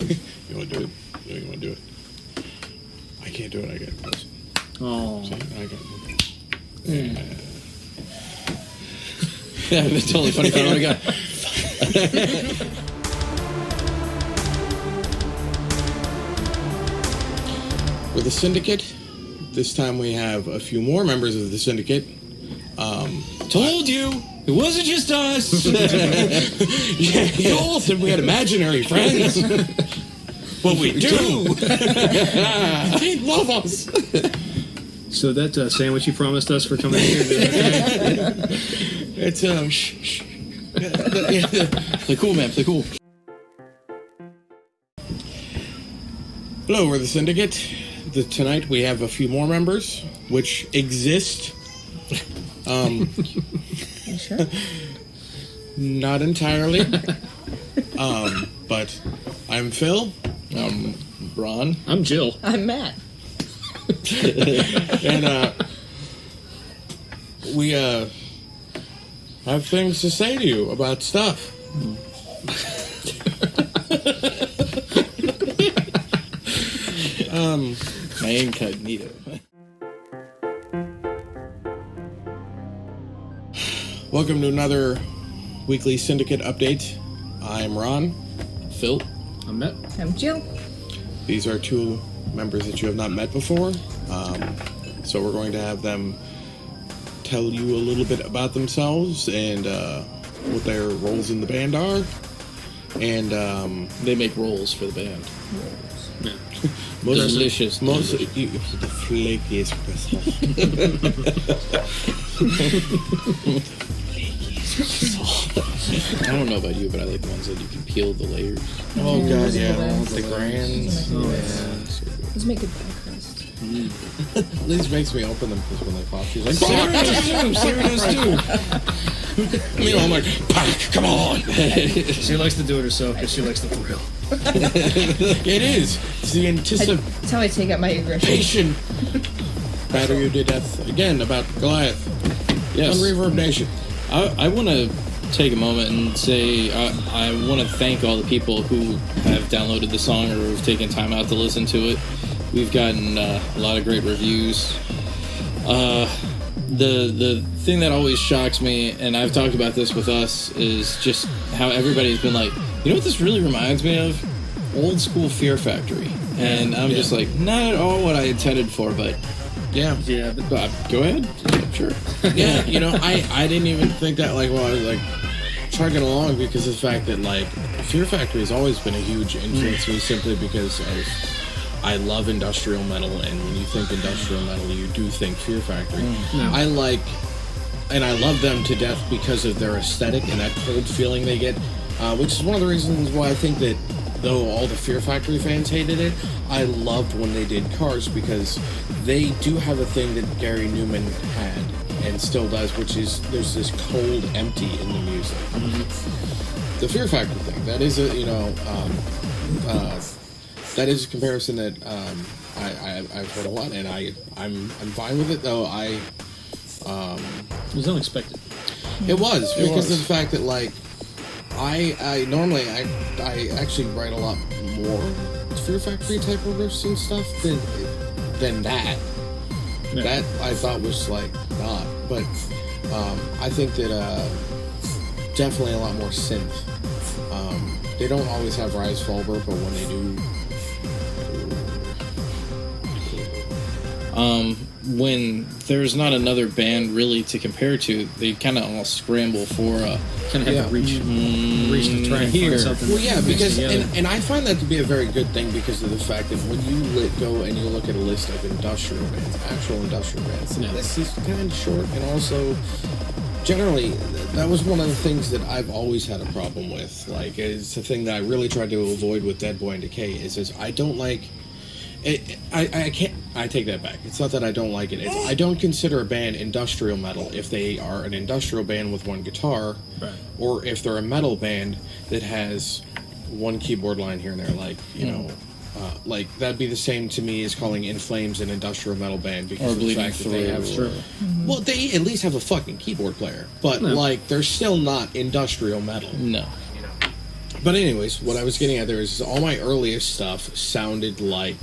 You want to do it? You want to do it? I can't do it. I got close. Oh. See, I got. Yeah, it's totally funny. Oh my god. With the Syndicate, this time we have a few more members of the Syndicate. Told you! It wasn't just us! You all said we had imaginary friends. But we do! They love us! So that sandwich you promised us for coming here, It's, shh. Play cool, man. Play cool. Hello, we're the Syndicate. Tonight we have a few more members, which exist. You sure? Not entirely. But I'm Phil. I'm Ron. I'm Jill. I'm Matt. And we have things to say to you about stuff. My incognito. Welcome to another weekly Syndicate update. I'm Ron. Phil. I'm Matt. I'm Jill. These are two members that you have not met before. So we're going to have them tell you a little bit about themselves and what their roles in the band are. And They make rolls for the band. Yeah. Delicious. the flakiest I don't know about you, but I like the ones that you can peel the layers. Oh Yeah, god, those are yeah, the best. the grands. Oh, Yeah. Let's make good pie crust. Liz makes me open them because when they pop, she's like, Sarah does too. Meanwhile, I'm like, Pack, come on! She likes to do it herself because she likes the thrill. It is. It's the That's how I take out my aggression. anticipation. Batter you to death again about Goliath. Yes. On Reverb Nation. I want to take a moment and say I want to thank all the people who have downloaded the song or have taken time out to listen to it. We've gotten a lot of great reviews. The thing that always shocks me, and I've talked about this with us, is just how everybody's been like, you know what this really reminds me of? Old school Fear Factory. And I'm just like, not at all what I intended for, but Yeah. Yeah, but go ahead. Yeah, sure. Yeah, you know, I didn't even think that, like, while I was, like, chugging along because of the fact that, like, Fear Factory has always been a huge influence to me simply because I love industrial metal, and when you think industrial metal, you do think Fear Factory. Yeah. I love them to death because of their aesthetic and that cold feeling they get, which is one of the reasons why I think that though all the Fear Factory fans hated it, I loved when they did Cars because they do have a thing that Gary Newman had and still does, which is there's this cold empty in the music. The Fear Factory thing, that is a, you know, that is a comparison that I've heard a lot, and I'm fine with it, though. it was unexpected. It was because of the fact that, like, I normally I actually write a lot more Fear Factory type of riffs and stuff than that. Yeah. That I thought was like not, but I think that definitely a lot more synth. They don't always have Rise Fulber, but when they do. When there's not another band really to compare to, they kind of all scramble for Kind of have to reach to try and Here. find something. Well, yeah, that mixes because together. and I find that to be a very good thing because of the fact that when you go and you look at a list of industrial bands, actual industrial bands, Yeah. this is kind of short, and also generally that was one of the things that I've always had a problem with. Like, it's the thing that I really tried to avoid with Dead Boy and Decay is I don't like. I can't. I take that back. It's not that I don't like it. It's, I don't consider a band industrial metal if they are an industrial band with one guitar, Right. or if they're a metal band that has one keyboard line here and there. Like, you know, like that'd be the same to me as calling In Flames an industrial metal band because Or of the Bleeding fact that they have. Through. Well, they at least have a fucking keyboard player, but No. like they're still not industrial metal. No. But anyways, what I was getting at there is all my earliest stuff sounded like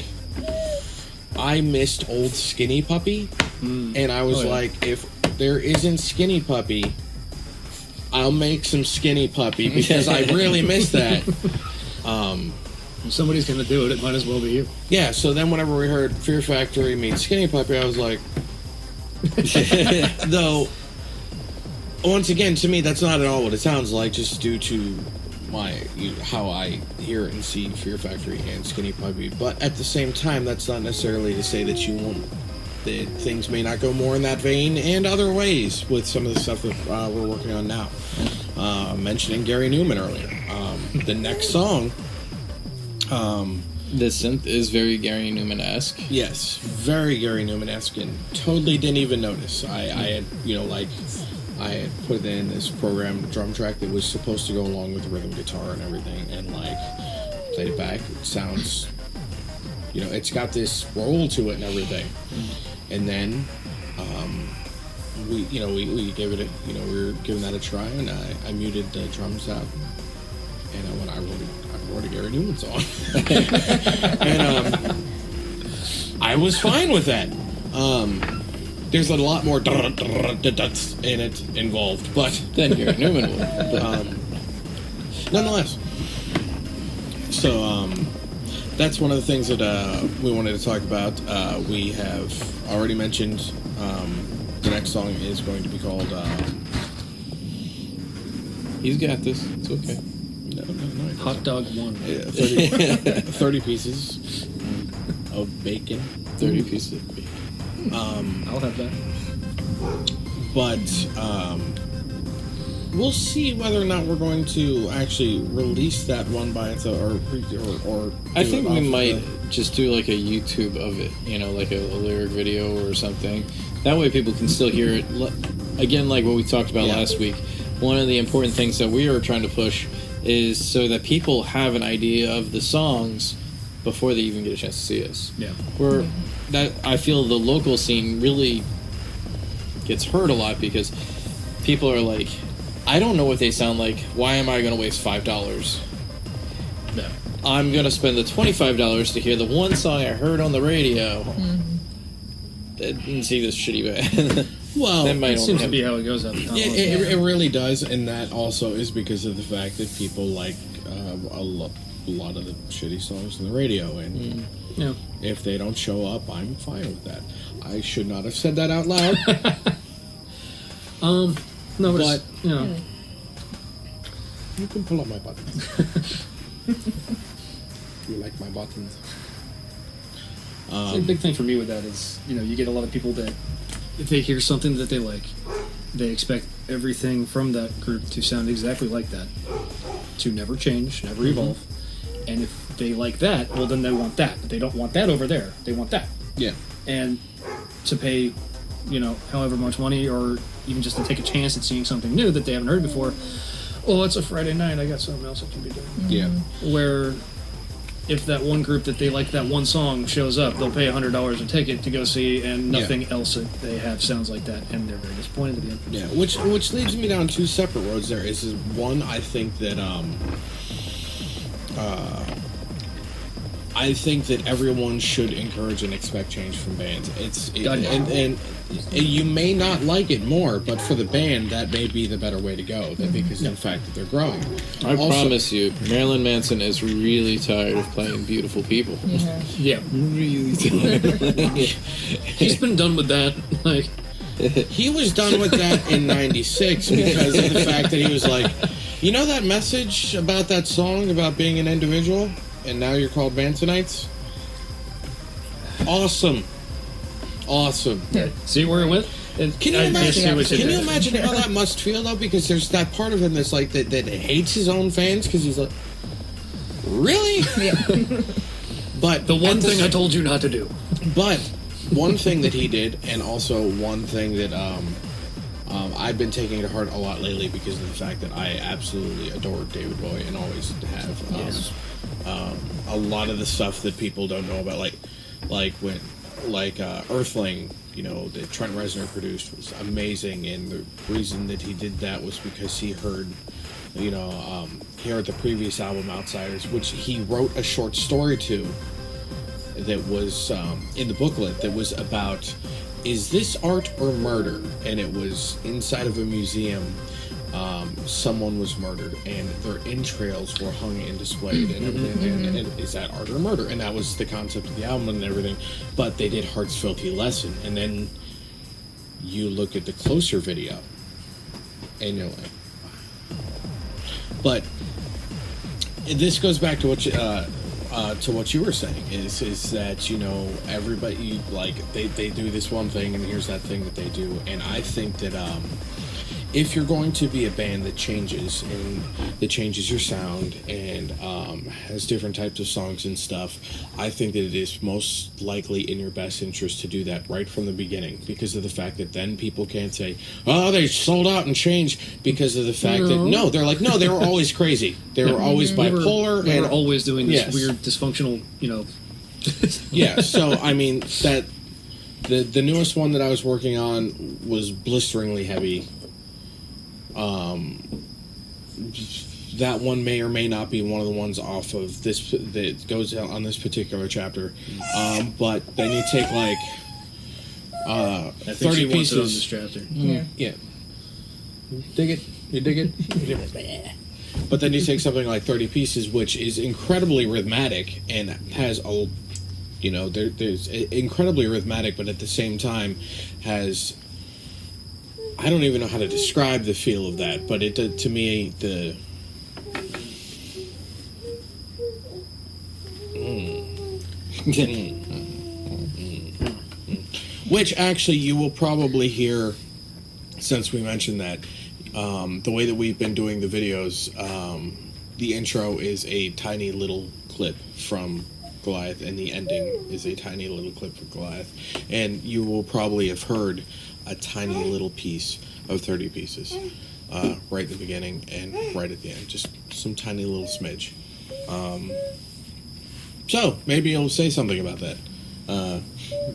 I missed old Skinny Puppy, and I was like, if there isn't Skinny Puppy, I'll make some Skinny Puppy because I really miss that. If somebody's going to do it, it might as well be you. Yeah, so then whenever we heard Fear Factory meets Skinny Puppy, I was like, though, once again, to me, that's not at all what it sounds like, just due to how I hear and see Fear Factory and Skinny Puppy. But at the same time, that's not necessarily to say that that things may not go more in that vein and other ways with some of the stuff that we're working on now. Mentioning Gary Newman earlier. The next song... the synth is very Gary Newman-esque. Yes, very Gary Newman-esque, and totally didn't even notice. I had, I had put in this programmed drum track that was supposed to go along with the rhythm guitar and everything, and played it back. It sounds, it's got this roll to it and everything. And then, we gave it we were giving that a try, and I muted the drums out, and I wrote a Gary Newman song, and I was fine with that. There's a lot more in it involved, but Then Gary Newman would. nonetheless. So that's one of the things that we wanted to talk about. We have already mentioned the next song is going to be called. He's got this. It's okay. No, Hot Dog 1. 30 pieces of bacon. 30 pieces of bacon. I'll have that. But we'll see whether or not we're going to actually release that one by itself, or I think we might just do like a YouTube of it, like a lyric video or something. That way people can still hear it. Again, like what we talked about last week, one of the important things that we are trying to push is so that people have an idea of the songs before they even get a chance to see us. Yeah. I feel the local scene really gets hurt a lot because people are like, I don't know what they sound like. Why am I going to waste $5? No. I'm going to spend the $25 to hear the one song I heard on the radio. That didn't see this shitty band. Well, that might It only seems to have- be how it goes up. it really does, and that also is because of the fact that people like a lot of the shitty songs on the radio, and Yeah. if they don't show up, I'm fine with that. I should not have said that out loud. No, but, But- it's, You can pull up my buttons. You like my buttons? the big thing for me with that is, you get a lot of people that if they hear something that they like, they expect everything from that group to sound exactly like that, to never change, never evolve. And if they like that, well, then they want that. But they don't want that over there. They want that. Yeah. And to pay, however much money, or even just to take a chance at seeing something new that they haven't heard before. Oh, it's a Friday night. I got something else I can be doing. Yeah. Where if that one group that they like that one song shows up, they'll pay $100 a ticket to go see, and nothing else that they have sounds like that, and they're very disappointed at the end. Yeah, which leads me down two separate roads. There is one, I think that I think that everyone should encourage and expect change from bands. And you may not like it more, but for the band, that may be the better way to go. Because of the fact that they're growing. I promise you, Marilyn Manson is really tired of playing beautiful people. Yeah. Really tired. He's been done with that. He was done with that in '96 because of the fact that he was like, that message about that song about being an individual, and now you're called Mansonites? Awesome. See where it went? Can you imagine how that must feel though? Because there's that part of him that's like that hates his own fans because he's like, really? Yeah. But The one thing I told you not to do. But one thing that he did, and also one thing that I've been taking to heart a lot lately because of the fact that I absolutely adore David Bowie and always have. A lot of the stuff that people don't know about, like Earthling, that Trent Reznor produced, was amazing, and the reason that he did that was because he heard, here at the previous album, Outsiders, which he wrote a short story to that was in the booklet that was about, is this art or murder? And it was inside of a museum. Someone was murdered and their entrails were hung and displayed and everything. And is that art or murder? And that was the concept of the album and everything. But they did Heart's Filthy Lesson. And then you look at the Closer video and you're like, wow. But this goes back to what you were saying is that, you know, everybody, like, they do this one thing and here's that thing that they do. And I think that if you're going to be a band that changes your sound and has different types of songs and stuff, I think that it is most likely in your best interest to do that right from the beginning, because of the fact that then people can't say, oh, they sold out and changed, because of the fact that they're like, no, they were always crazy, they were always bipolar, they and were always doing this yes. weird dysfunctional, you know. Yeah, so I mean that the newest one that I was working on was blisteringly heavy. That one may or may not be one of the ones off of this that goes out on this particular chapter. But then you take like 30 pieces. On this chapter. Yeah. Dig it? You dig it? But then you take something like 30 pieces, which is incredibly rhythmic and has a, you know, there's incredibly rhythmic, but at the same time has, I don't even know how to describe the feel of that, but it to me which actually you will probably hear, since we mentioned that, the way that we've been doing the videos, the intro is a tiny little clip from Goliath, and the ending is a tiny little clip from Goliath, and you will probably have heard a tiny little piece of 30 pieces right at the beginning and right at the end, just some tiny little smidge. So maybe you'll say something about that.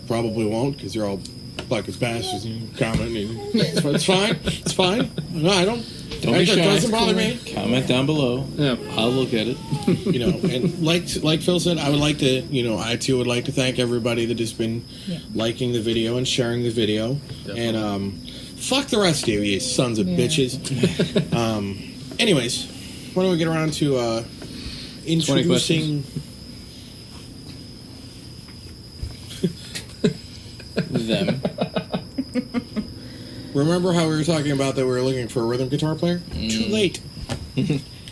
Probably won't, because you're all buckets bastards and commenting. It's fine. It's fine. No, I don't. Don't be shy. It doesn't bother me. Comment down below. Yeah, I'll look at it. You know, and like Phil said, I would like to, you know, I too would like to thank everybody that has been liking the video and sharing the video. Definitely. And fuck the rest of you, you sons of bitches. Anyways, why don't we get around to introducing them. Remember how we were talking about that we were looking for a rhythm guitar player? Too late.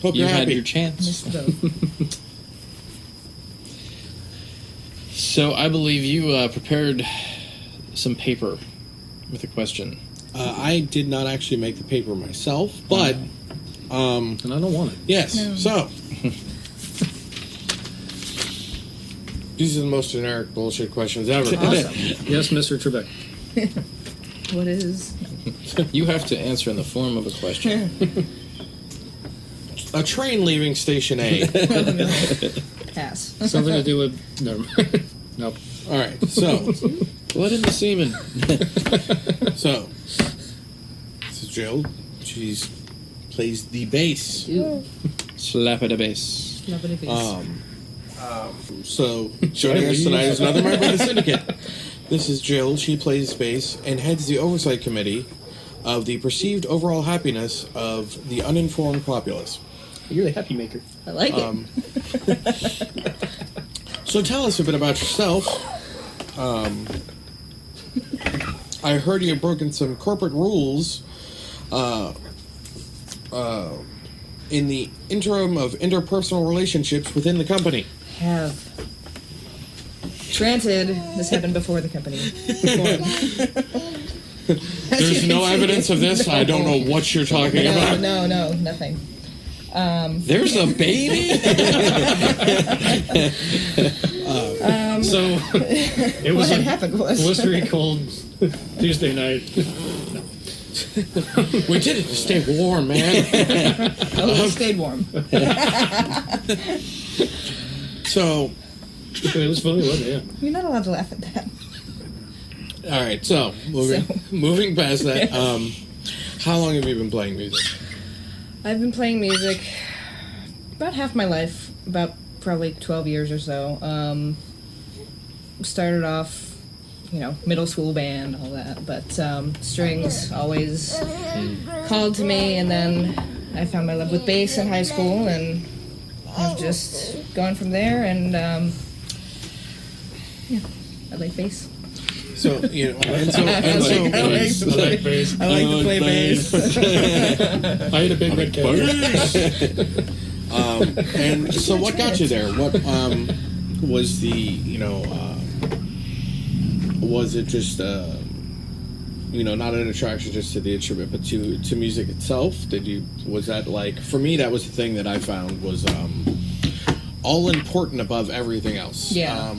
Hope You you're had happy. your chance. Missed both. So I believe you prepared some paper with a question. I did not actually make the paper myself, but and I don't want it. yes. No. So these are the most generic bullshit questions ever. Awesome. Yes, Mr. Trebek. What is? You have to answer in the form of a question. A train leaving Station A. Pass. Something to do with... Never mind. Nope. All right, so Blood in the semen. so this is Jill. She plays the bass. Ew. Slap at a bass. Nobody beats. So joining us tonight is another member of the Syndicate. This is Jill. She plays bass and heads the oversight committee of the perceived overall happiness of the uninformed populace. You're the happy maker. I like it. So tell us a bit about yourself. I heard you have broken some corporate rules in the interim of interpersonal relationships within the company. Have. Granted, this happened before the company formed. There's no evidence of this. I don't know what you're talking about. No, nothing. There's a baby? So, it was What a happened was... blistery cold Tuesday night. We did it to stay warm, man. Oh, it stayed warm. So, It was funny, wasn't it? Yeah. You're not allowed to laugh at that. all right. So moving past that, how long have you been playing music? I've been playing music about half my life, about probably 12 years or so. Started off, middle school band, all that, but strings always called to me, and then I found my love with bass in high school, and I've just gone from there, and I like bass. So, and so, I like bass. I like to play bass. I had a big red cake. and so what got you there? What was the, was it just, not an attraction just to the instrument, but to music itself? Was that like, for me, that was the thing that I found was all important above everything else. Yeah.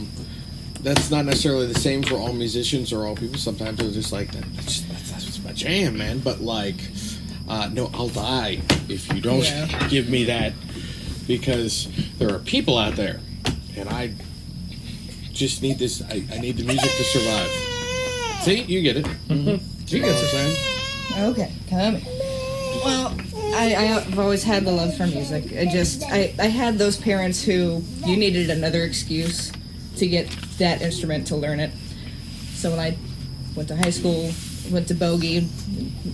That's not necessarily the same for all musicians or all people. Sometimes they're just like, that's my jam, man. But like, no, I'll die if you don't give me that, because there are people out there, and I just need this. I need the music to survive. See, you get it. Mm-hmm. You get what I'm saying. Okay, come. Well, I've always had the love for music. I had those parents who you needed another excuse to get that instrument to learn it. So when I went to high school, went to Bogey,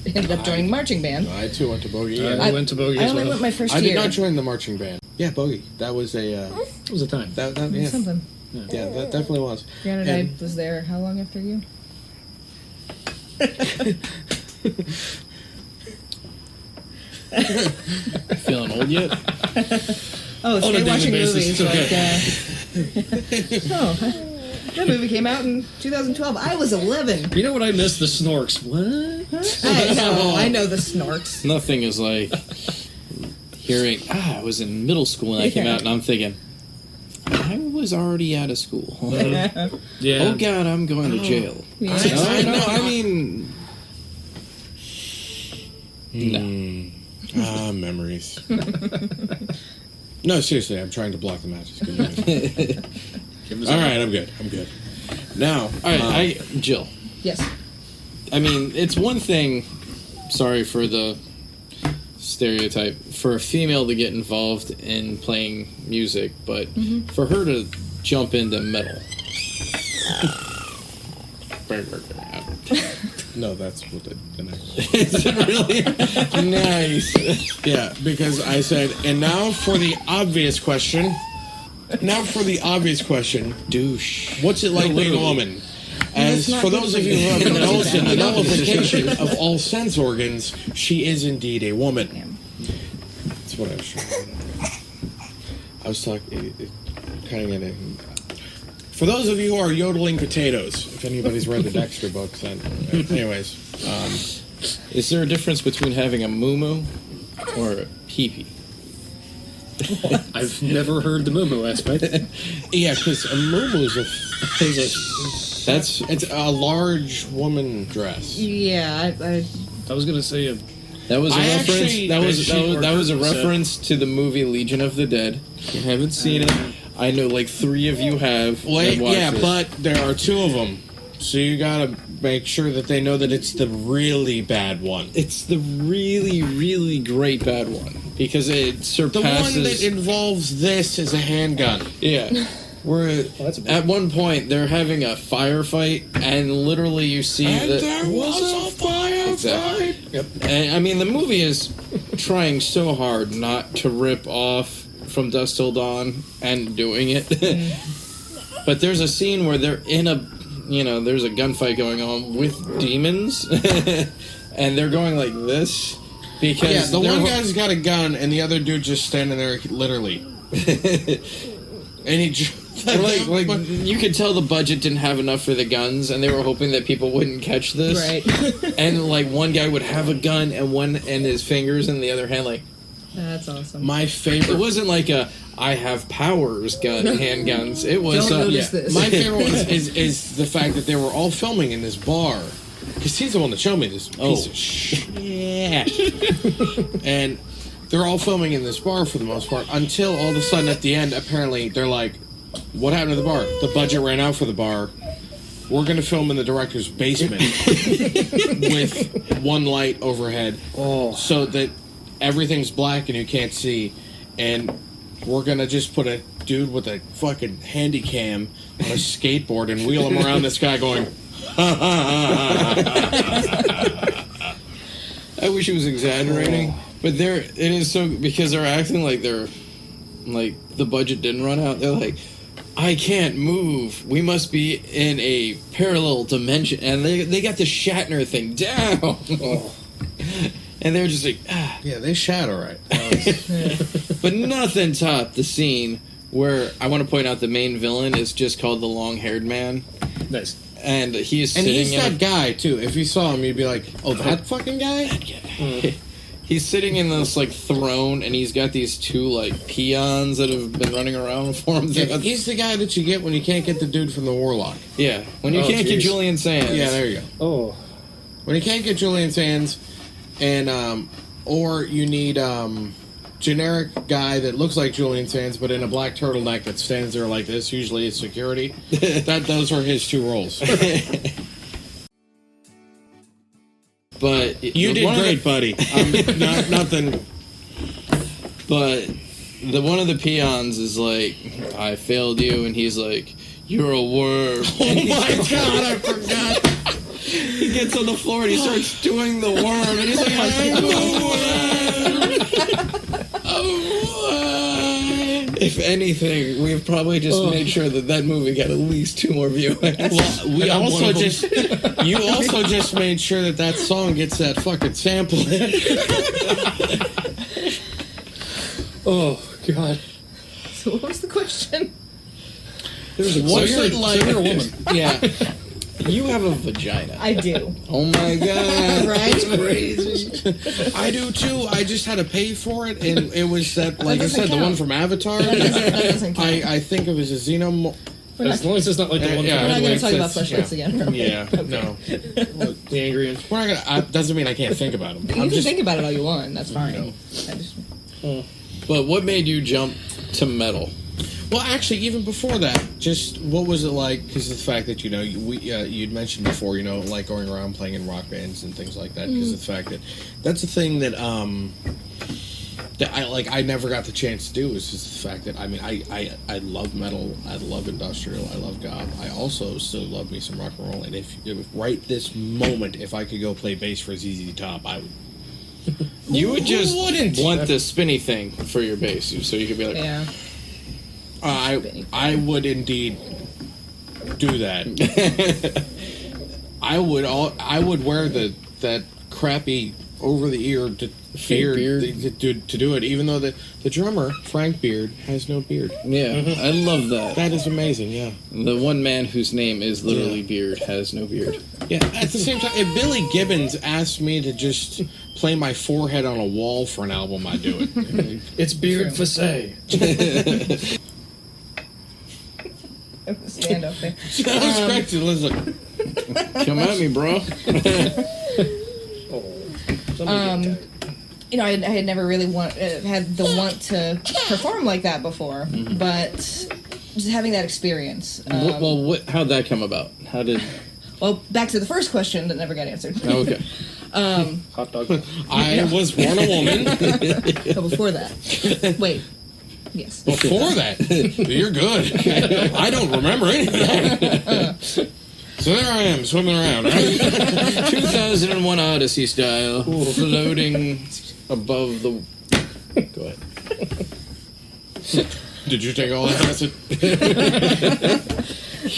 ended up joining marching band. I too went to Bogey. I went to Bogey I as only well. went my first I year. did not join the marching band. Yeah, Bogey. That was a. It was a time. Yeah. Something. Yeah, that definitely was. Granted, And- I was there how long after you? Feeling old yet? Oh, On a stay daily watching basis, movies. That movie came out in 2012. I was 11. You know what I miss? The snorks. What? I know the snorks. Nothing is like hearing, I was in middle school and I came out and I'm thinking, I was already out of school. Yeah. Oh God, I'm going to jail. Yeah. I mean, no. Memories. No, seriously, I'm trying to block the matches. All right, I'm good. Now, All right, Jill. Yes. I mean, it's one thing. Sorry for the stereotype for a female to get involved in playing music, but for her to jump into metal. no, that's what the next. Is it really nice? Yeah, because I said, and now for the obvious question. Douche. What's it like being a woman? As not for good those for of you you. who have No, indulged in the it's not. nullification of all sense organs, she is indeed a woman. Damn. That's what I was trying to I was talking, kind of for those of you who are yodeling potatoes, if anybody's read the Dexter books, then, anyways. Is there a difference between having a moo or a pee-pee? I've never heard the moo aspect. Yeah, because a muumuu is it's a large woman dress. Yeah, I was gonna say That was a I reference. actually- that was Bedsheet that was a or set. reference to the movie Legion of the Dead. You haven't seen it. I know like 3 of you have. Wait, and watched yeah, it. but there are 2 of them, so you gotta make sure that they know that it's the really bad one. it's the really, really great bad one because it The surpasses. one that involves this is a handgun. Yeah. Where that's a big- at one point they're having a firefight and literally you see that was a firefight. Exactly. Yep. And, I mean the movie is trying so hard not to rip off From Dusk Till Dawn and doing it. But there's a scene where they're in there's a gunfight going on with demons and they're going like this because Yeah, the they're one guy's got a gun and the other dude just standing there, literally. And he just... like you could tell the budget didn't have enough for the guns and they were hoping that people wouldn't catch this. right. And like one guy would have a gun and one in his fingers and the other hand like That's awesome. My it favorite... wasn't like a I have powers handguns. It was Don't notice this. My favorite one is the fact that they were all filming in this bar. Because he's the one that showed me this piece of shit. And they're all filming in this bar for the most part until all of a sudden at the end, apparently, they're like, what happened to the bar? The budget ran out for the bar. We're going to film in the director's basement with one light overhead so that everything's black and you can't see. And we're gonna just put a dude with a fucking handy cam on a skateboard and wheel him around this guy going, I wish he was exaggerating, but it is so, because they're acting like they're like the budget didn't run out. They're like, I can't move. We must be in a parallel dimension, and they got the Shatner thing down. And they're just like, yeah, they shot all right. But nothing topped the scene where I want to point out the main villain is just called the long-haired man. Nice. And he's And sitting he's that guy too. If you saw him, you'd be like, "Oh, that fucking guy." He's sitting in this like throne, and he's got these two like peons that have been running around for him. Yeah, he's the guy that you get when you can't get the dude from the Warlock. Yeah, when you can't get Julian Sands. Yeah, there you go. Oh, when you can't get Julian Sands, and or you need generic guy that looks like Julian Sands but in a black turtleneck that stands there like this. Usually it's security. Those are his two roles. But you did great, buddy. Nothing. But one of the peons is like, I failed you, and he's like, you're a worm. Oh my god, I forgot. He gets on the floor and he starts doing the worm, and he's like, I'm a worm. If anything, we've probably just made sure that movie got at least 2 more viewings. Well, you also just made sure that song gets that fucking sample in. oh God. So what was the question? What's it like? So you're a woman. Yeah. You have a vagina. I do. Oh my god. Right? That's crazy. I do too. I just had to pay for it, and it was that, like I said, the one from Avatar. That doesn't count. I think it was a As long as it's not like the one Yeah, We're not going wait, to talk about says- flashbacks again. Right? Yeah, no. the angry and We're not gonna. Doesn't mean I can't think about them. You can think about it all you want. That's fine. I just, But what made you jump to metal? Well, actually, even before that, just what was it like? Because of the fact that you'd mentioned before, like going around playing in rock bands and things like that. Because of the fact that that's the thing that that I never got the chance to do. Is just the fact that I love metal, I love industrial, I love goth. I also still love me some rock and roll. And if right this moment, if I could go play bass for ZZ Top, I would. You would just Who wouldn't? want the spinny thing for your bass, so you could be like, yeah. I would indeed do that. I would wear that crappy over the ear beard to do it, even though the drummer Frank Beard has no beard. yeah, I love that. That is amazing. Yeah. The one man whose name is literally Beard has no beard. Yeah. At the same time, if Billy Gibbons asked me to just play my forehead on a wall for an album, I'd do it. it's beard for say. Stand up there. That was correct. Listen. Come at me, bro. I had never really had the want to perform like that before, but just having that experience. How'd that come about? How did? Well, back to the first question that never got answered. Oh, okay. Hot dog. I was born a woman. So before that, wait, yes. Before that, you're good. I don't remember anything. So there I am, swimming around. 2001 Odyssey style, floating above the. Go ahead. Did you take all that acid?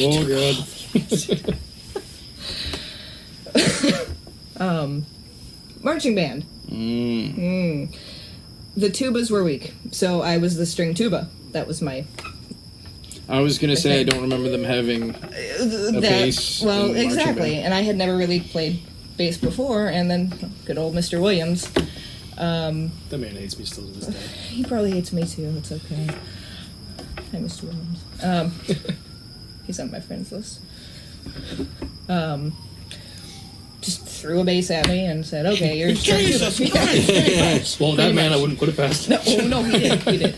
Oh god. Marching band. The tubas were weak, so I was the string tuba. That was my. I was gonna say I don't remember them having a bass. Well, in marching exactly, band. and I had never really played bass before, and then good old Mr. Williams. That man hates me still to this day. He probably hates me too. It's okay. Hi, Mr. Williams. He's on my friends list. Just threw a bass at me and said, "Okay, you're." Jesus Christ! Well, that man I wouldn't put it past. No, he did. He did.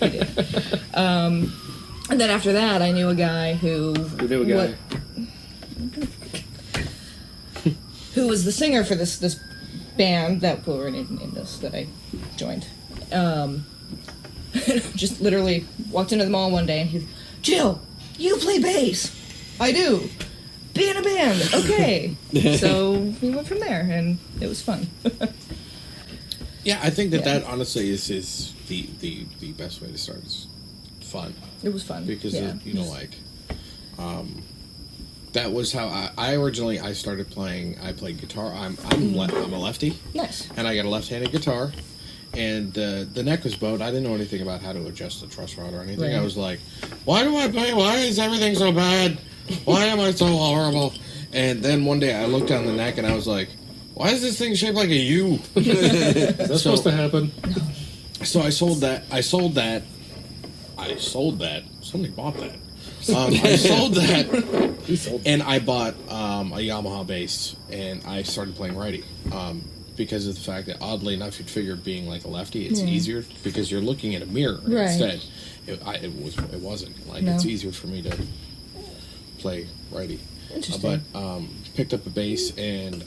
And then after that, I knew a guy who. You knew a guy. Who was the singer for this band that we were in this that I joined. Just literally walked into the mall one day and he's, Jill, you play bass. I do. Be in a band. Okay. So we went from there, and it was fun. Yeah, I think that honestly is the best way to start. Is fun. It was fun. Because, yeah. That was how I originally started playing. I played guitar. I'm a lefty. Nice. And I got a left-handed guitar. And the neck was bowed. I didn't know anything about how to adjust the truss rod or anything. Right. I was like, why do I play? Why is everything so bad? Why am I so horrible? And then one day I looked down the neck and I was like, why is this thing shaped like a U? Is that supposed to happen? So I sold that. Somebody bought that. I sold that. And I bought a Yamaha bass and I started playing righty. Because of the fact that, oddly enough, you'd figure being like a lefty, it's easier because you're looking at a mirror instead. It wasn't. Like, No. it's easier for me to play righty. Interesting. But picked up a bass, and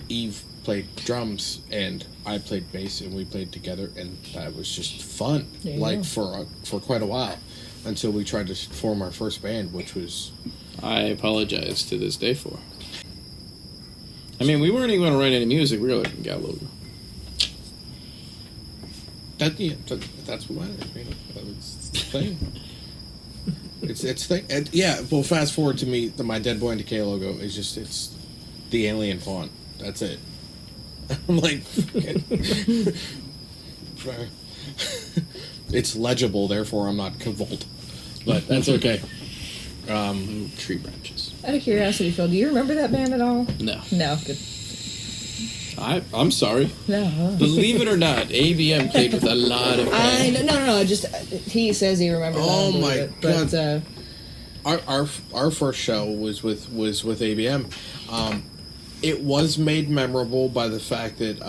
Eve played drums, and I played bass, and we played together, and that was just fun. There you Like, go. for quite a while, until we tried to form our first band, which was... I apologize to this day for. I mean, we weren't even going to write any music. We were like, got a logo. That's what matters. It's the thing. it's thing. And yeah. Well, fast forward to me. My Dead Boy in Decay logo is just it's the alien font. That's it. I'm like, it's legible. Therefore, I'm not Cavolt. But that's okay. Tree branches. Out of curiosity, Phil, do you remember that band at all? No. No. Good. I'm sorry. No. Believe it or not, ABM played with a lot of No. Just he says he remembers. Oh I don't my believe it, but, Our first show was with ABM. It was made memorable by the fact that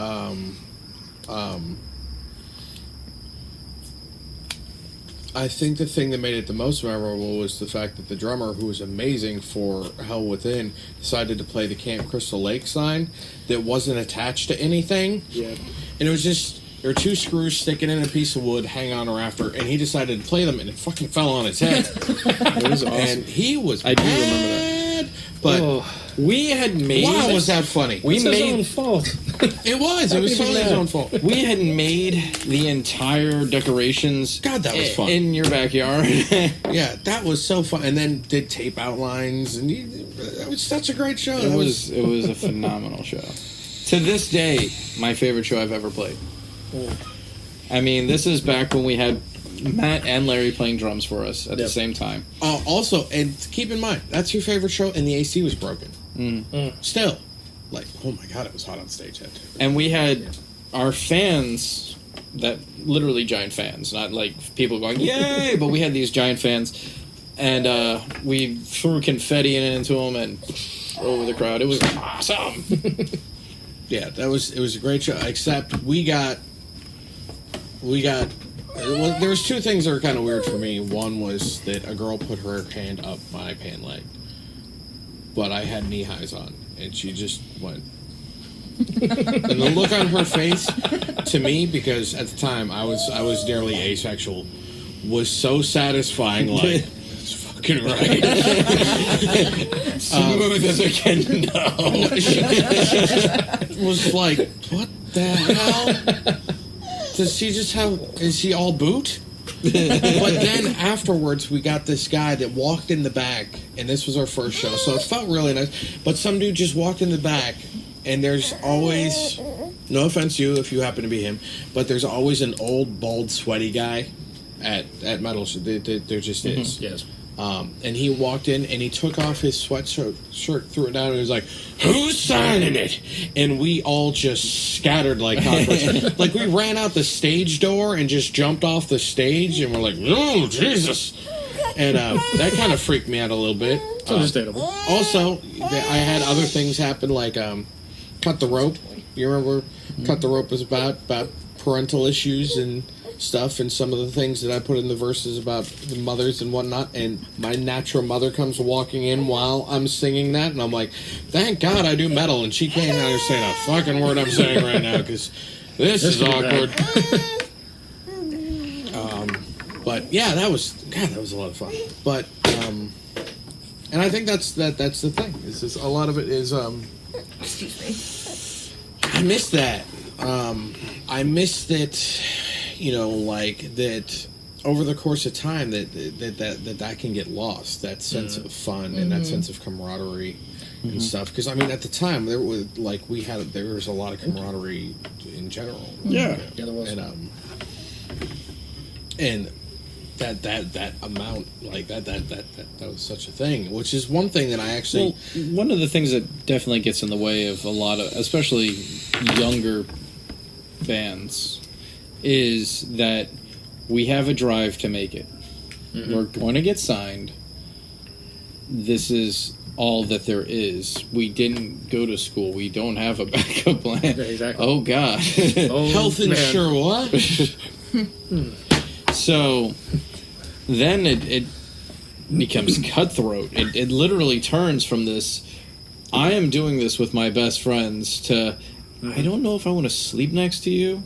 I think the thing that made it the most memorable was the fact that the drummer, who was amazing for Hell Within, decided to play the Camp Crystal Lake sign that wasn't attached to anything. Yeah. And it was just, there were two screws sticking in a piece of wood hanging on a rafter, and he decided to play them, and it fucking fell on his head. It was awesome. And he was I do mad, remember that. But we had made... wow, was that funny. It's his own fault. It was totally his own fault. We had made the entire decorations. God, that was fun. In your backyard. Yeah, that was so fun. And then did tape outlines, and it was such a great show. It was a phenomenal show. To this day, my favorite show I've ever played. I mean, this is back when we had Matt and Larry playing drums for us at the same time. Also, and keep in mind, that's your favorite show, and the AC was broken. Still, like, oh my god, it was hot on stage that day. And we had our fans, that literally giant fans, not like people going yay, but we had these giant fans, and we threw confetti into them and over the crowd. It was awesome. Yeah, it was a great show. Except there was two things that were kind of weird for me. One was that a girl put her hand up my pant leg, but I had knee highs on, and she just went. And the look on her face, to me, because at the time I was nearly asexual, was so satisfying. Like, that's fucking right. Smooth as a can know. She was like, what the hell? Does she just have... Is she all boot? But then afterwards, we got this guy that walked in the back, and this was our first show, so it felt really nice. But some dude just walked in the back, and there's always... No offense to you if you happen to be him, but there's always an old, bald, sweaty guy at metal. There just is. Yes. And he walked in and he took off his sweatshirt, threw it down, and he was like, "Who's signing it?" And we all just scattered like cockroaches. Like, we ran out the stage door and just jumped off the stage, and we're like, "Oh, Jesus." And that kind of freaked me out a little bit. It's understandable. Also, I had other things happen, like Cut the Rope. You remember Cut the Rope was about parental issues and stuff, and some of the things that I put in the verses about the mothers and whatnot, and my natural mother comes walking in while I'm singing that, and I'm like, thank God I do metal, and she can't understand a fucking word I'm saying right now, because This is could be awkward. But yeah, that was a lot of fun. But and I think that's the thing. Is just a lot of it is Excuse I miss that. I missed it. You know, like that over the course of time that can get lost. That sense of fun and that sense of camaraderie and stuff. Because I mean, at the time there was there was a lot of camaraderie in general. Yeah, there was. And that amount like that was such a thing, which is one thing that I actually one of the things that definitely gets in the way of a lot of, especially younger bands, is that we have a drive to make it. We're going to get signed. This is all that there is. We didn't go to school. We don't have a backup plan. Yeah, exactly. Oh God. Oh, health man. insurance. What? So then it becomes cutthroat. It literally turns from this, I am doing this with my best friends, to, I don't know if I want to sleep next to you.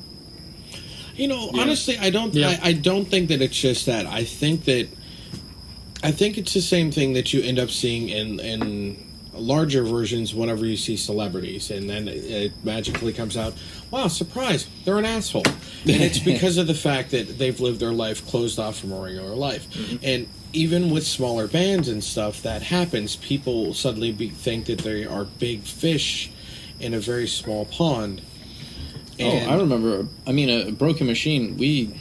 You know, honestly, I don't. Yeah. I don't think that it's just that. I think it's the same thing that you end up seeing in larger versions whenever you see celebrities, and then it magically comes out, wow, surprise, they're an asshole. And it's because of the fact that they've lived their life closed off from a regular life. And even with smaller bands and stuff, that happens. People suddenly think that they are big fish in a very small pond. And I remember, a Broken Machine, we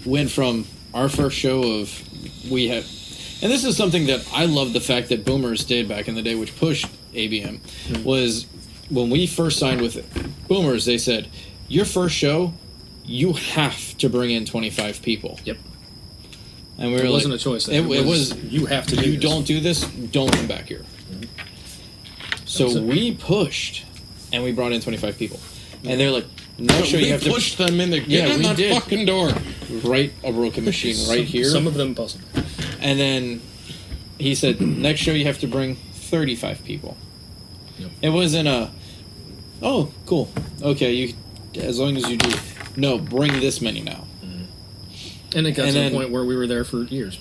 went from our first show of, we had, and this is something that I love the fact that Boomers did back in the day, which pushed ABM, was when we first signed with Boomers, they said, your first show, you have to bring in 25 people. Yep. And we were It wasn't a choice. It was, you have to do you this. don't do this, don't come back here. So we pushed, and we brought in 25 people. And they're like, next show you have to push them in the we that did. fucking door. Write a Broken Machine right here. Some of them possible. And then he said, next show you have to bring 35 people. Yep. It wasn't a, oh, cool. Okay, you, as long as you do. No, bring this many now. And it got And to then- the point where we were there for years.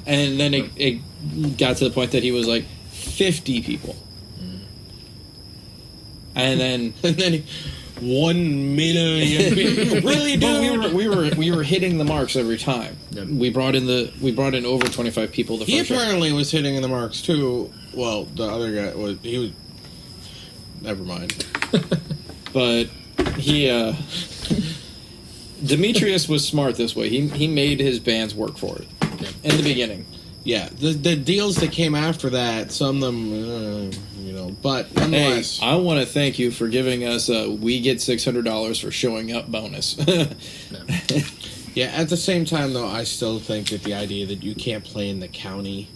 And then it got to the point that he was like, 50 people. And then... And then 1 million people. Really, dude? But we were hitting the marks every time. Yep. We brought in over 25 people the He first show. apparently was hitting in the marks too. Well, the other guy was. He was. Never mind. But he Demetrius was smart this way. He made his bands work for it in the beginning. Yeah, the deals that came after that, some of them, but Hey, nonetheless. I want to thank you for giving us a we get $600 for showing up bonus. Yeah, at the same time, though, I still think that the idea that you can't play in the county,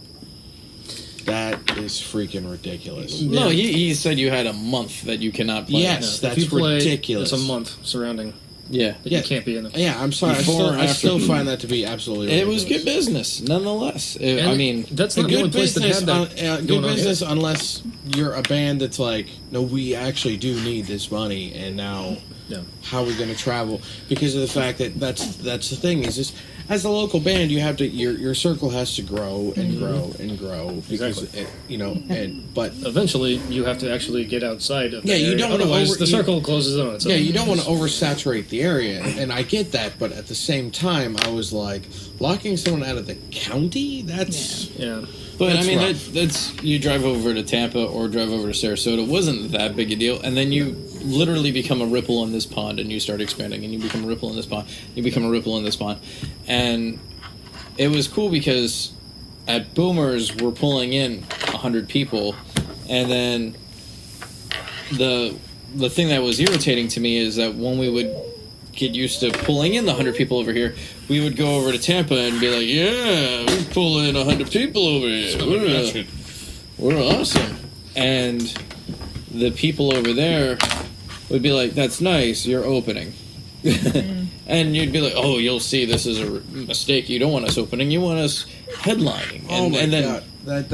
that is freaking ridiculous. No, he said you had a month that you cannot play. Yes. No, that's if you play, ridiculous. It's a month surrounding Yeah. that you can't be in it. Yeah, I'm sorry. Before or I still after. find that to be absolutely It ridiculous. was good business, nonetheless. And that's A not the only good place that business, had that good going on. business unless you're a band that's like, no, we actually do need this money, and now Yeah. how are we going to travel? Because of the fact that that's the thing is just as a local band, you have to your circle has to grow and grow and grow because Exactly. but Eventually, you have to actually get outside of Yeah, that you area. don't wanna Otherwise, over- the you- circle closes on itself. yeah, you don't want to oversaturate the area, and I get that, but at the same time, I was like, locking someone out of the county? That's Yeah. But That's I mean, rough. that's you drive over to Tampa or drive over to Sarasota. It wasn't that big a deal, and then you literally become a ripple in this pond, and you start expanding, and you become a ripple in this pond. You become a ripple in this pond, and it was cool because at Boomers we're pulling in 100 people, and then the thing that was irritating to me is that when we would get used to pulling in the 100 people over here, we would go over to Tampa and be like, yeah, we pull in 100 people over here. We're awesome. And the people over there would be like, that's nice, you're opening. And you'd be like, oh, you'll see this is a mistake. You don't want us opening, you want us headlining. oh my and then, god,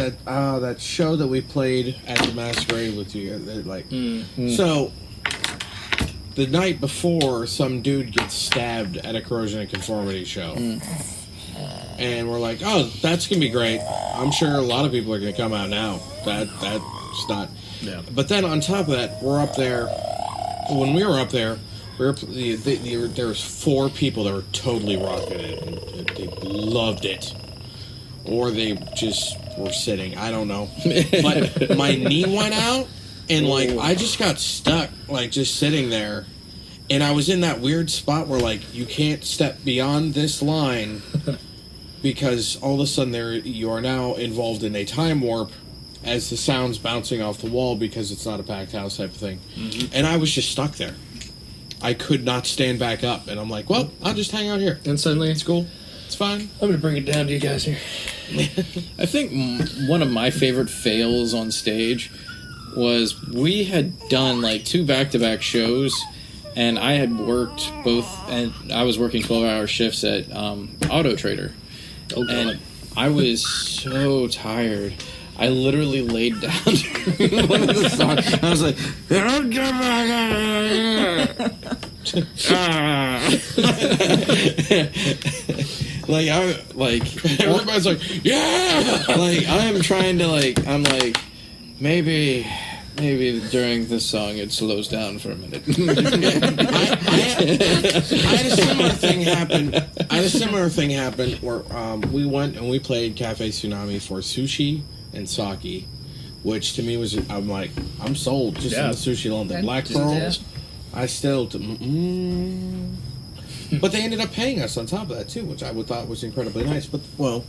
that show that we played at the Masquerade with you, so the night before, some dude gets stabbed at a Corrosion and Conformity show. And we're like, oh, that's going to be great. I'm sure a lot of people are going to come out now. That's not... Yeah. But then on top of that, we're up there... When we were up there, there was 4 people that were totally rocking it. And they loved it. Or they just were sitting. I don't know. But my knee went out, and, like, I just got stuck, like, just sitting there. And I was in that weird spot where, like, you can't step beyond this line... Because all of a sudden you are now involved in a time warp as the sound's bouncing off the wall because it's not a packed house type of thing. Mm-hmm. And I was just stuck there. I could not stand back up. And I'm like, well, I'll just hang out here. And suddenly... It's cool. It's fine. I'm going to bring it down to you guys here. I think one of my favorite fails on stage was we had done like 2 back-to-back shows, and I had worked both, and I was working 12-hour shifts at Auto Trader. Oh, God. And I was so tired. I literally laid down during one of the songs. I was like, everybody's like, yeah! Like, I'm trying to, like, I'm like, maybe during this song it slows down for a minute. I had a similar thing happen where we went and we played Cafe Tsunami for sushi and sake, which to me was, I'm like, I'm sold just on the sushi alone. The Black Pearls, I still... But they ended up paying us on top of that too, which I thought was incredibly nice. But, well,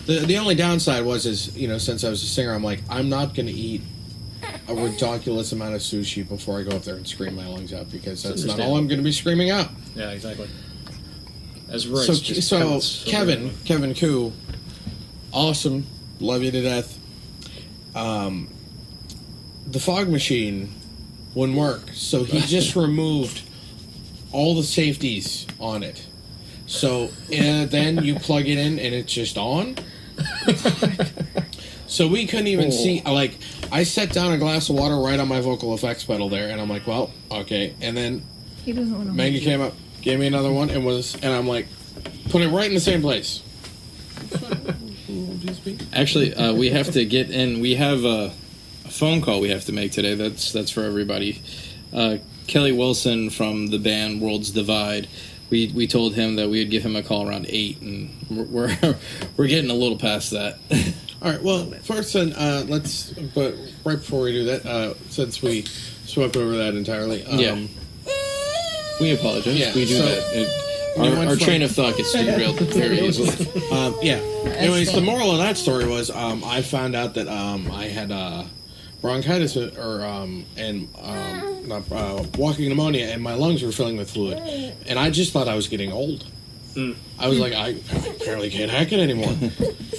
the only downside was, since I was a singer, I'm like, I'm not going to eat a ridiculous amount of sushi before I go up there and scream my lungs out, because that's not all I'm going to be screaming out. Yeah, exactly. As right. So Kevin Koo, awesome, love you to death. The fog machine wouldn't work, so he just removed all the safeties on it. So then you plug it in and it's just on. So we couldn't even see, like, I set down a glass of water right on my vocal effects pedal there, and I'm like, well, okay. And then He doesn't want to. Maggie came up, gave me another one, and I'm like, put it right in the same place. Actually, we have to get in. We have a phone call we have to make today. That's for everybody. Kelly Wilson from the band Worlds Divide. We told him that we would give him a call around 8, and we're getting a little past that. All right. Well, first then, but right before we do that, since we swept over that entirely, we apologize. Yeah, we do that. Our train of thought gets derailed very easily. Anyways, the moral of that story was I found out that I had bronchitis walking pneumonia, and my lungs were filling with fluid, and I just thought I was getting old. I was like, I apparently can't hack it anymore.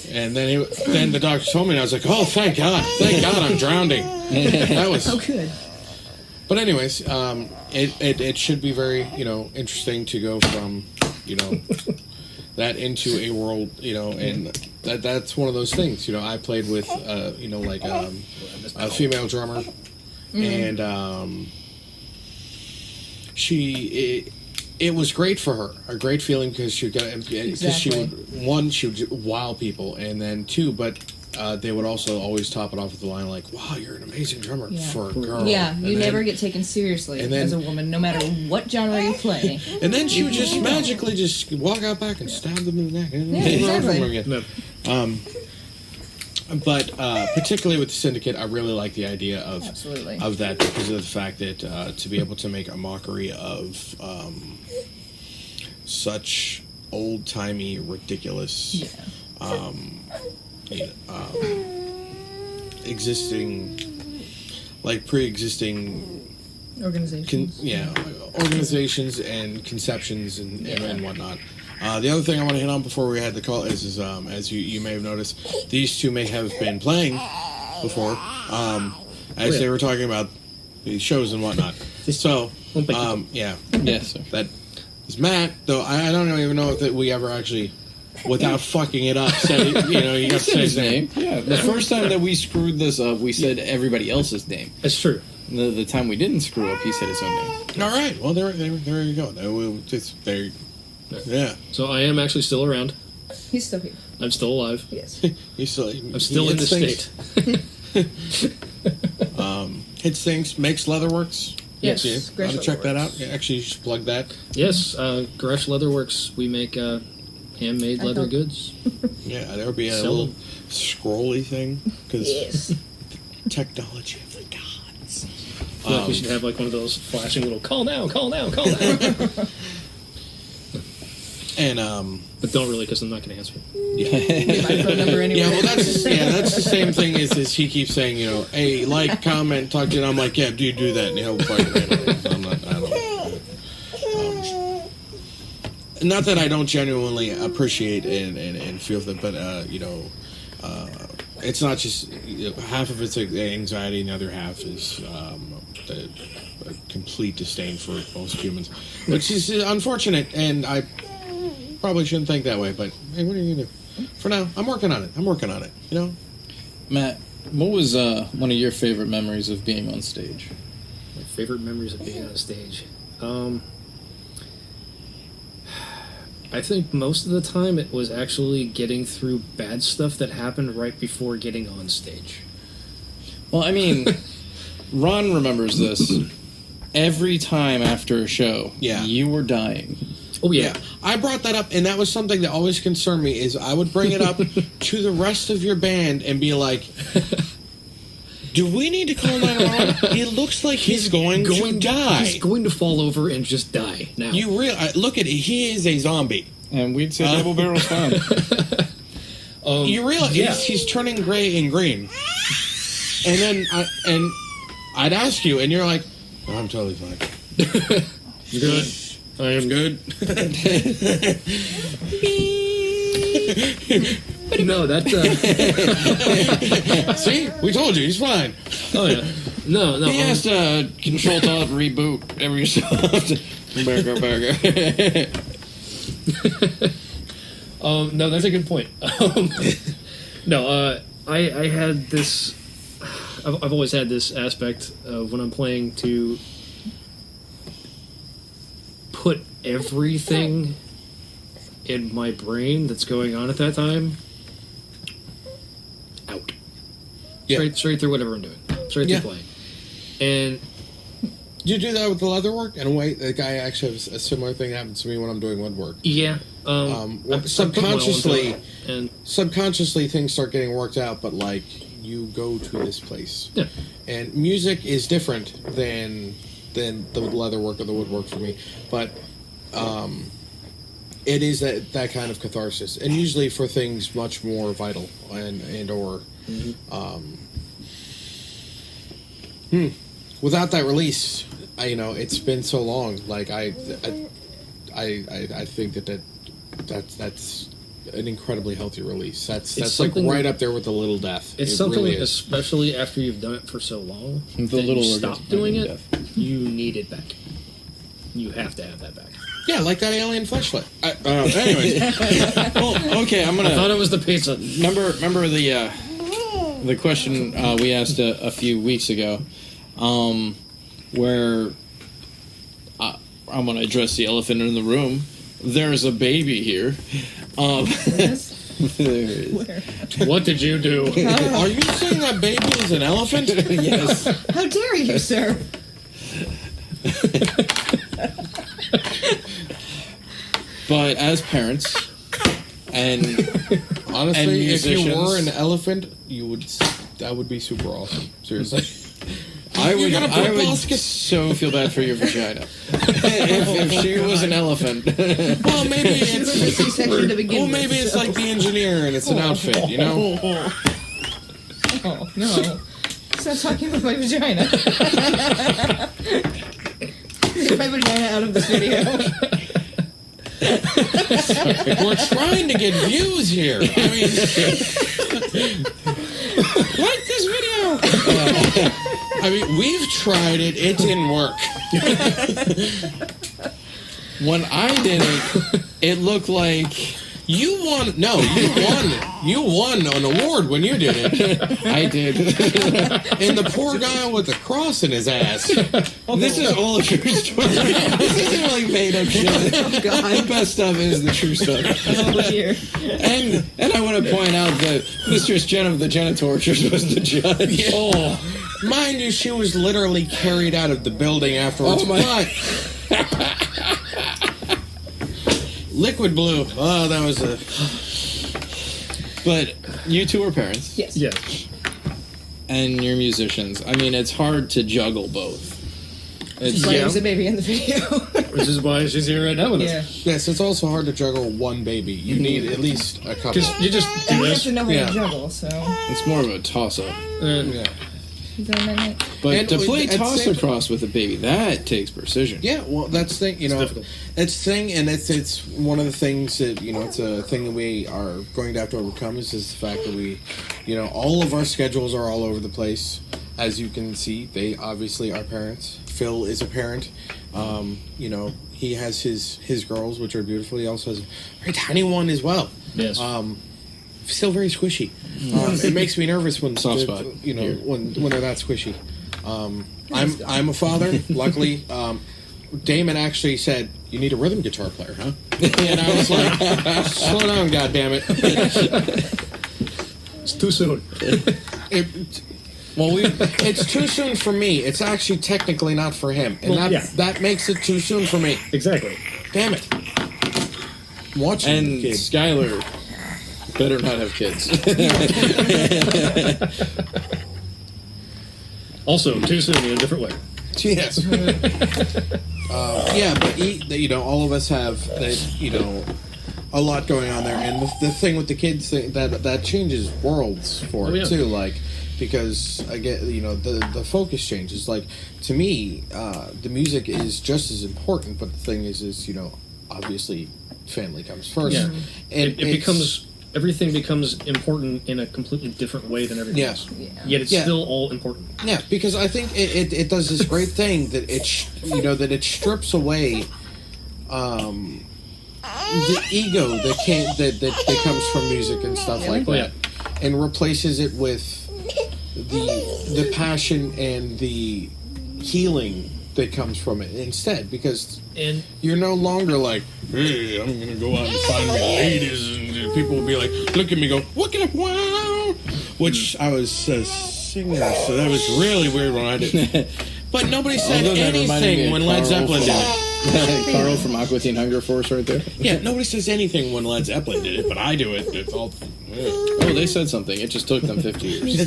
And then the doctor told me, and I was like, oh, thank God, I'm drowning. That was good. But anyways, it should be very interesting to go from that into a world and that's one of those things. I played with a female drummer, and it was great for her, a great feeling, because she would wow people, and then 2, but they would also always top it off with the line like, wow, you're an amazing drummer for a girl. Yeah, you never get taken seriously as a woman, no matter what genre you play. And then she would just magically just walk out back and stab them in the neck. Exactly. But particularly with the Syndicate, I really like the idea of that, because of the fact that to be able to make a mockery of such old-timey, ridiculous, pre-existing organizations and conceptions and whatnot. The other thing I want to hit on before we had the call is as you may have noticed, these two may have been playing before, as they were talking about the shows and whatnot. So, yes, sir. That is Matt. Though I don't even know if we ever actually, without fucking it up, said it, you got to say his name. Yeah, the first time that we screwed this up, we said everybody else's name. It's true. The time we didn't screw up, he said his own name. All right. Well, there you go. Yeah. So I am actually still around. He's still here. I'm still alive. Yes. I'm still in the state. Hits things, makes leatherworks. Yes. Yeah, Gresh gotta check that Leatherworks. out. Yeah, actually, you should plug that. Yes, Gresh Leatherworks. We make handmade leather thought- goods. Yeah, there would be a Sell little them. scrolly thing because Yes. technology of the gods. I feel like we should have like one of those flashing little call now, call now, call now. And But don't really, because I'm not going to answer. Get my phone number anyway. yeah, well, that's the same thing as he keeps saying, hey, like, comment, talk to you. And I'm like, yeah, do you do that? And he'll fucking handle it. Not that I don't genuinely appreciate and feel that, but it's not just half of it's anxiety, and the other half is the complete disdain for most humans, which is unfortunate. And I probably shouldn't think that way, but hey, what are you gonna do? For now, I'm working on it. Matt, what was one of your favorite memories of being on stage? My favorite memories of being on stage. I think most of the time it was actually getting through bad stuff that happened right before getting on stage. Well, I mean, Ron remembers this. Every time after a show, Yeah. you were dying. Oh, yeah. Yeah, I brought that up, and that was something that always concerned me. Is I would bring it up to the rest of your band and be like, "Do we need to call 911? He looks like he's going to die. He's going to fall over and just die now. You look at it. He is a zombie. And we'd say double barrel's fine. You realize yeah. he's turning gray and green, and then I'd ask you, and you're like, oh, "I'm totally fine. You good? I am good. No, that's See, we told you he's fine." oh yeah. No. He has to control alt reboot every so often. Burger. No, that's a good point. I had this. I've always had this aspect of when I'm playing to put everything in my brain that's going on at that time out. Yeah. Straight through whatever I'm doing. Straight Yeah. through playing. And You do that with the leather work? In a way, the guy actually has a similar thing happens to me when I'm doing woodwork. yeah, Subconsciously, and things start getting worked out, but like you go to this place, yeah. and music is different than the leather work or the woodwork for me, but it is that kind of catharsis, and usually for things much more vital and or without that release, it's been so long. Like I think that's an incredibly healthy release. That's like something right up there with the little death. It's It something, really is. especially after you've done it for so long, The that little you stop orgasm doing it, death. you need it back. You have to have that back. Yeah, like that alien fleshlight. Anyways, Well, okay, I'm I gonna thought it was the pizza. remember the question we asked a few weeks ago, where I'm gonna address the elephant in the room. There's a baby here. Yes. There it is. Where? What did you do? are you saying that baby is an elephant? Yes. How dare you, sir? But as parents and Honestly, if you musicians. were an elephant, that would be super awesome. Seriously. I You're would, gonna I put would baskets- so feel bad for your vagina if she was an elephant. Well, maybe It was a it's C-section to begin with. maybe it's like the engineer and it's an outfit, you know? Oh, no. Stop talking about my vagina. Get my vagina out of this video. We're trying to get views here. I mean, like this video. I mean, we've tried it. It didn't work. When I did it, it looked like You won. No, you won. You won an award when you did it. I did. And the poor guy with the cross in his ass. This is all a true story. This isn't like made up shit. The best stuff is the true stuff. Oh, dear. And I want to point out that Mistress Jen of the Genitortures was the judge. Oh, mind you, she was literally carried out of the building afterwards. Oh, my- But Liquid Blue. Oh, that was a. But you two are parents. Yes. Yeah. And you're musicians. I mean, it's hard to juggle both. It's Like Yeah. there's a baby in the video. Which is why she's here right now with Yeah. us. Yes, it's also hard to juggle one baby. You need at least a couple. Because you just And do we have this. to know how Yeah. to juggle, so. it's more of a toss-up. Yeah. But And to play at the toss same- across with a baby, that takes precision. Yeah, well, that's the thing, you know, difficult. it's the thing, and it's one of the things that, you know, it's a thing that we are going to have to overcome is the fact that we, you know, all of our schedules are all over the place. As you can see, they obviously are parents. Phil is a parent. You know, he has his girls, which are beautiful. He also has a very tiny one as well. Yes. Still very squishy. It makes me nervous when Soft spot you know, here. when they're not squishy. I'm a father. Luckily, Damon actually said, "You need a rhythm guitar player, huh?" And I was like, "Slow down, goddammit." It's too soon. Well, It's too soon for me. It's actually technically not for him, and Well, yeah. that makes it too soon for me. Exactly. Damn it! Watching and kid. Skylar better not have kids. Also, too soon in a different way. Yes. Yeah, but you know, all of us have, you know, a lot going on there, and the thing with the kids that changes worlds for Oh, it yeah. too. Like, because again, you know, the focus changes. Like, to me, the music is just as important, but the thing is you know, obviously, family comes first. Yeah. And It it's- becomes everything becomes important in a completely different way than everything Yeah. else. Yeah. Yet it's Yeah. still all important. Yeah, because I think it does this great thing that you know, that it strips away the ego that comes from music and stuff like Oh, that, and replaces it with the passion and the healing that comes from it instead, because And you're no longer like, hey, I'm gonna go out and find me ladies, and people will be like, look at me, go, look at it, wow, which I was a singer, so that was really weird when I did it. But nobody said Although that reminded me anything of when Led Carl Zeppelin from- did it. Carl from Aqua Teen Hunger Force right there. Yeah, nobody says anything when Led Zeppelin did it, but I do it. It's all. Oh, they said something. It just took them 50 years.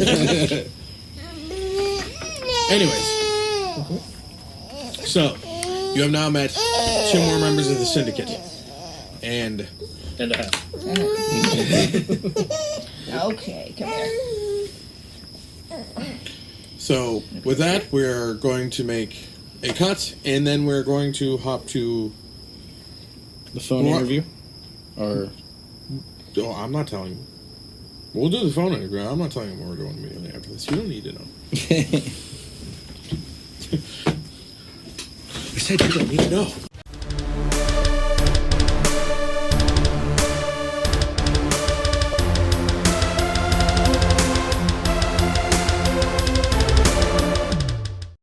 Anyways, so you have now met 2 more members of the Syndicate, and a half. Okay, come here. so with that, we're going to make a cut, and then we're going to hop to. The phone What? interview? Or Oh, I'm not telling you. We'll do the phone interview. I'm not telling you what we're doing immediately after this. You don't need to know. I said you don't need to know.